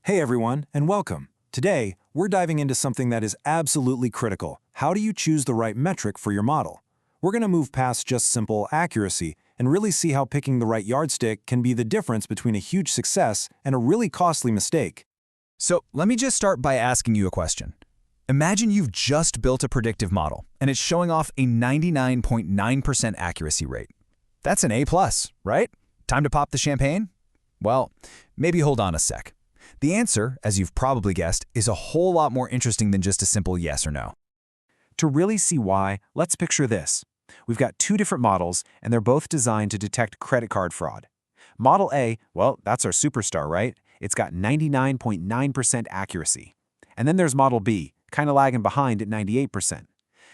Hey everyone, and welcome. Today, we're diving into something that is absolutely critical. How do you choose the right metric for your model? We're going to move past just simple accuracy and really see how picking the right yardstick can be the difference between a huge success and a really costly mistake. So let me just start by asking you a question. Imagine you've just built a predictive model, and it's showing off a 99.9% accuracy rate. That's an A+, right? Time to pop the champagne? Well, maybe hold on a sec. The answer, as you've probably guessed, is a whole lot more interesting than just a simple yes or no. To really see why, let's picture this. We've got two different models, and they're both designed to detect credit card fraud. Model A, well, that's our superstar, right? It's got 99.9% accuracy. And then there's Model B, kind of lagging behind at 98%.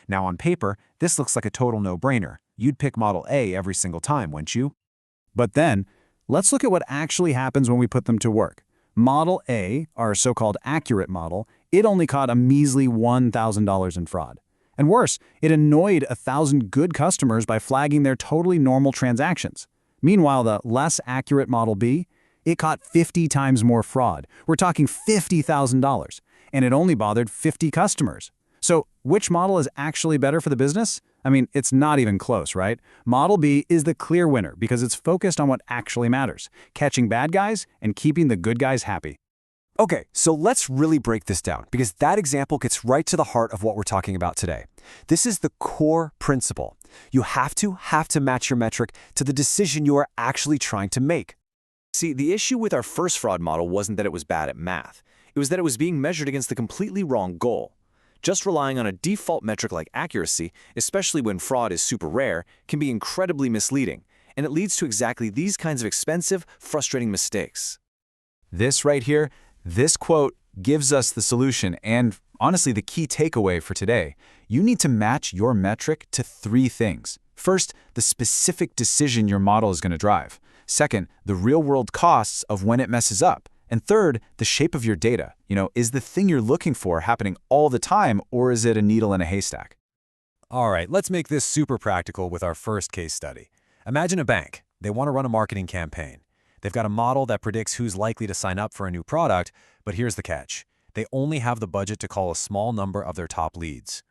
Now on paper, this looks like a total no-brainer. You'd pick Model A every single time, wouldn't you? But then, let's look at what actually happens when we put them to work. Model A, our so-called accurate model, it only caught a measly $1,000 in fraud. And worse, it annoyed 1,000 good customers by flagging their totally normal transactions. Meanwhile, the less accurate Model B, it caught 50 times more fraud. We're talking $50,000. And it only bothered 50 customers. So which model is actually better for the business? I mean, it's not even close, right? Model B is the clear winner because it's focused on what actually matters, catching bad guys and keeping the good guys happy. Okay, so let's really break this down because that example gets right to the heart of what we're talking about today. This is the core principle. You have to match your metric to the decision you are actually trying to make. See, the issue with our first fraud model wasn't that it was bad at math. It was that it was being measured against the completely wrong goal. Just relying on a default metric like accuracy, especially when fraud is super rare, can be incredibly misleading, and it leads to exactly these kinds of expensive, frustrating mistakes. This right here, this quote gives us the solution and, honestly, the key takeaway for today. You need to match your metric to three things. First, the specific decision your model is going to drive. Second, the real-world costs of when it messes up. And third, the shape of your data. Is the thing you're looking for happening all the time, or is it a needle in a haystack? All right, let's make this super practical with our first case study. Imagine a bank. They want to run a marketing campaign. They've got a model that predicts who's likely to sign up for a new product, but here's the catch. They only have the budget to call a small number of their top leads.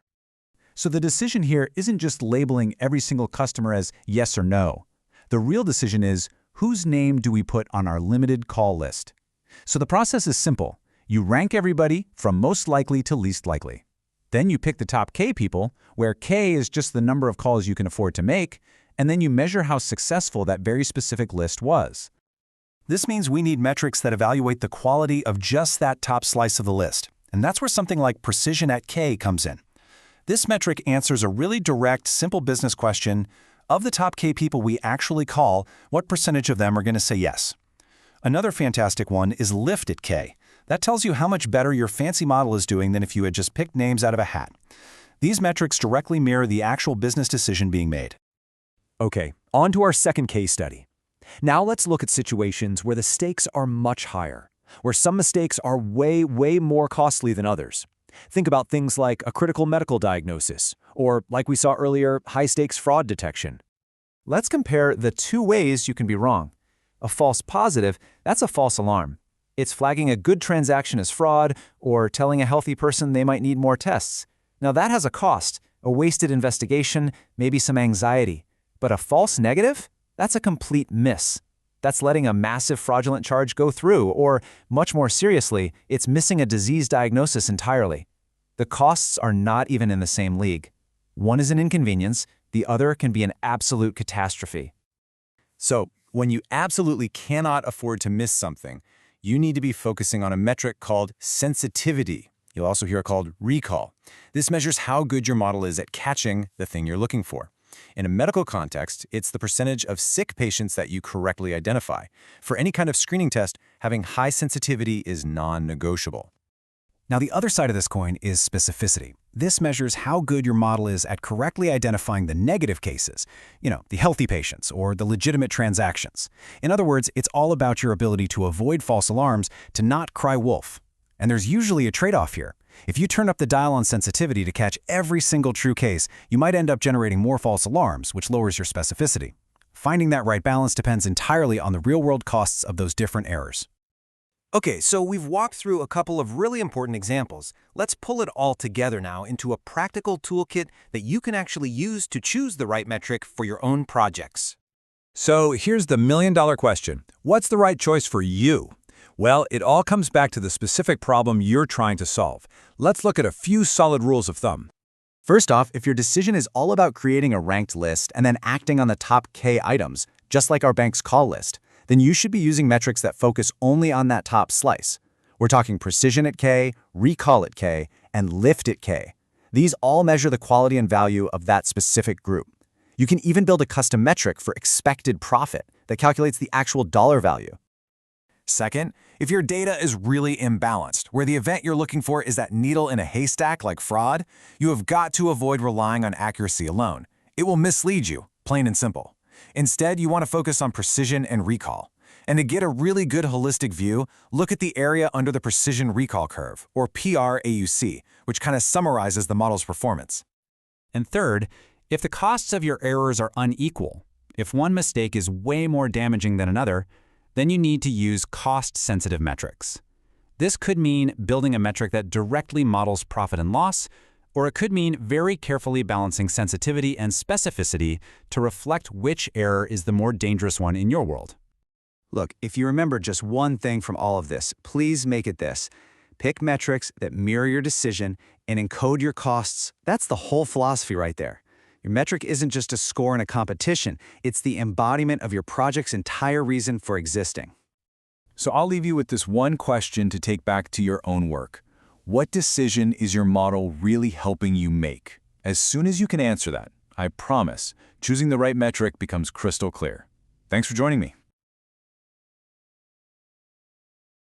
So the decision here isn't just labeling every single customer as yes or no. The real decision is, whose name do we put on our limited call list? So the process is simple. You rank everybody from most likely to least likely. Then you pick the top K people, where K is just the number of calls you can afford to make, and then you measure how successful that very specific list was. This means we need metrics that evaluate the quality of just that top slice of the list, and that's where something like Precision at K comes in. This metric answers a really direct, simple business question: of the top K people we actually call, what percentage of them are going to say yes? Another fantastic one is Lift at K. That tells you how much better your fancy model is doing than if you had just picked names out of a hat. These metrics directly mirror the actual business decision being made. Okay, on to our second case study. Now let's look at situations where the stakes are much higher, where some mistakes are way more costly than others. Think about things like a critical medical diagnosis, or like we saw earlier, high-stakes fraud detection. Let's compare the two ways you can be wrong. A false positive, that's a false alarm. It's flagging a good transaction as fraud or telling a healthy person they might need more tests. Now that has a cost, a wasted investigation, maybe some anxiety. But a false negative? That's a complete miss. That's letting a massive fraudulent charge go through, or much more seriously, it's missing a disease diagnosis entirely. The costs are not even in the same league. One is an inconvenience, the other can be an absolute catastrophe. So, when you absolutely cannot afford to miss something, you need to be focusing on a metric called sensitivity. You'll also hear it called recall. This measures how good your model is at catching the thing you're looking for. In a medical context, it's the percentage of sick patients that you correctly identify. For any kind of screening test, having high sensitivity is non-negotiable. Now, the other side of this coin is specificity. This measures how good your model is at correctly identifying the negative cases, the healthy patients or the legitimate transactions. In other words, it's all about your ability to avoid false alarms, to not cry wolf. And there's usually a trade-off here. If you turn up the dial on sensitivity to catch every single true case, you might end up generating more false alarms, which lowers your specificity. Finding that right balance depends entirely on the real-world costs of those different errors. Okay, so we've walked through a couple of really important examples. Let's pull it all together now into a practical toolkit that you can actually use to choose the right metric for your own projects. So here's the million-dollar question. What's the right choice for you? Well, it all comes back to the specific problem you're trying to solve. Let's look at a few solid rules of thumb. First off, if your decision is all about creating a ranked list and then acting on the top K items, just like our bank's call list, then you should be using metrics that focus only on that top slice. We're talking precision at K, recall at K, and lift at K. These all measure the quality and value of that specific group. You can even build a custom metric for expected profit that calculates the actual dollar value. Second, if your data is really imbalanced, where the event you're looking for is that needle in a haystack like fraud, you have got to avoid relying on accuracy alone. It will mislead you, plain and simple. Instead, you want to focus on precision and recall. And to get a really good holistic view, look at the area under the precision recall curve, or PRAUC, which kind of summarizes the model's performance. And third, if the costs of your errors are unequal, if one mistake is way more damaging than another, then you need to use cost-sensitive metrics. This could mean building a metric that directly models profit and loss, or it could mean very carefully balancing sensitivity and specificity to reflect which error is the more dangerous one in your world. Look, if you remember just one thing from all of this, please make it this. Pick metrics that mirror your decision and encode your costs. That's the whole philosophy right there. Your metric isn't just a score in a competition, it's the embodiment of your project's entire reason for existing. So I'll leave you with this one question to take back to your own work. What decision is your model really helping you make? As soon as you can answer that, I promise, choosing the right metric becomes crystal clear. Thanks for joining me.